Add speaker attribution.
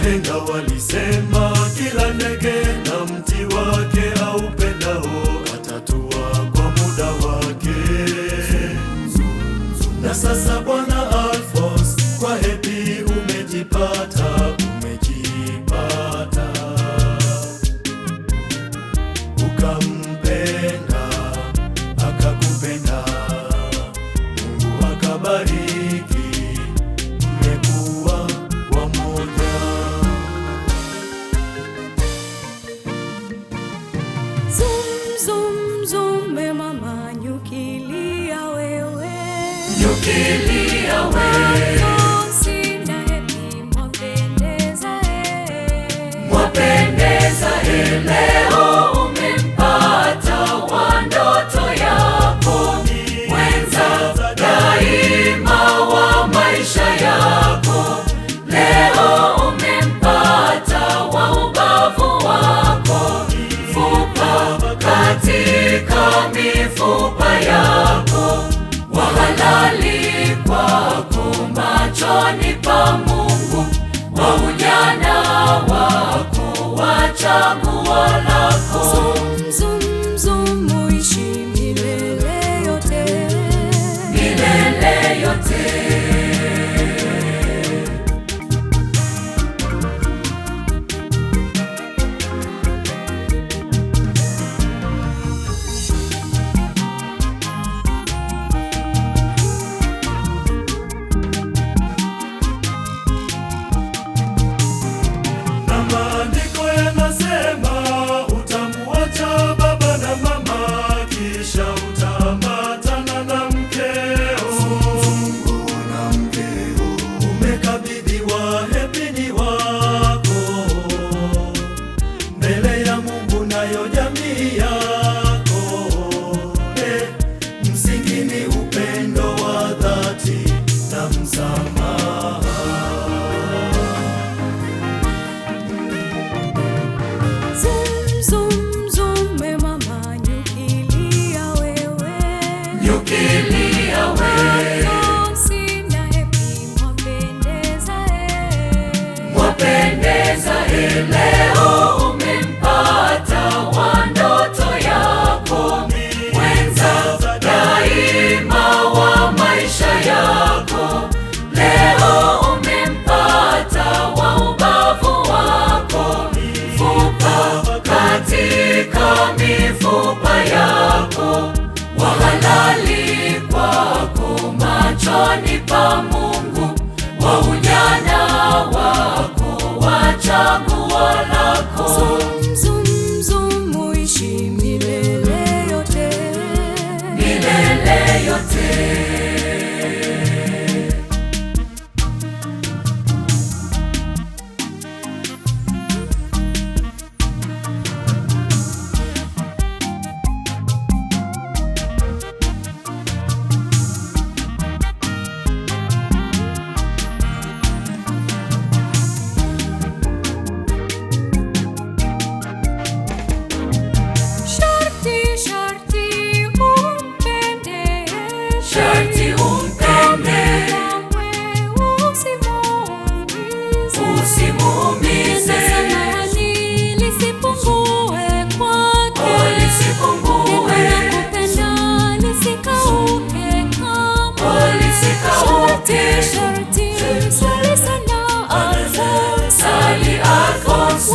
Speaker 1: Wahenga walisema kila ndege na mti wake aupendao atatua kwa muda wake. Na sasa Bwana Alphonse, kwa heri umejipata, ukampenda akakupenda, Mungu akabariki, mmekuwa wamoja.
Speaker 2: Zum zum zum, mama nyukilia wewe,
Speaker 1: nyukilia wewe, mwapendeza leo umempata wa ndoto yako, mwenza daima wa maisha yako. Leo umempata wa ubavu wako, fupa katika mifupa yako, wa halali kwako machoni pa Mungu, wa ujana wako wa chaguo lako.
Speaker 2: Zum zum zum, uishi milele yote,
Speaker 1: milele yote. Maandiko yanasema utamuacha baba na mama, kisha utaambatana na mkeo. Umekabidhiwa hepini wako mbele ya Mungu nayo jamii yako. Msingi ni upendo wa dhati na msamaha.
Speaker 2: zum zum zum, mama nyukilia wewe,
Speaker 1: nyukilia wewe, mwapendeza leo umempata wa ndoto yako, mwenza daima wa maisha yako. Leo umempata wa ubavu wako, fupa katika mifupa yako, wa halali kwako machoni pa Mungu, wa ujana wako wa chaguo lako.
Speaker 2: zum zum zum, uishi milele yote,
Speaker 1: milele yote. Sharti umpende, usimuumize,
Speaker 2: lisipungue kwake,
Speaker 1: lisipungue,
Speaker 2: kupenda lisikauke kamwe.
Speaker 1: lisikauke.
Speaker 2: Sharti sali sana Alphonse,
Speaker 1: Sali Alphonse,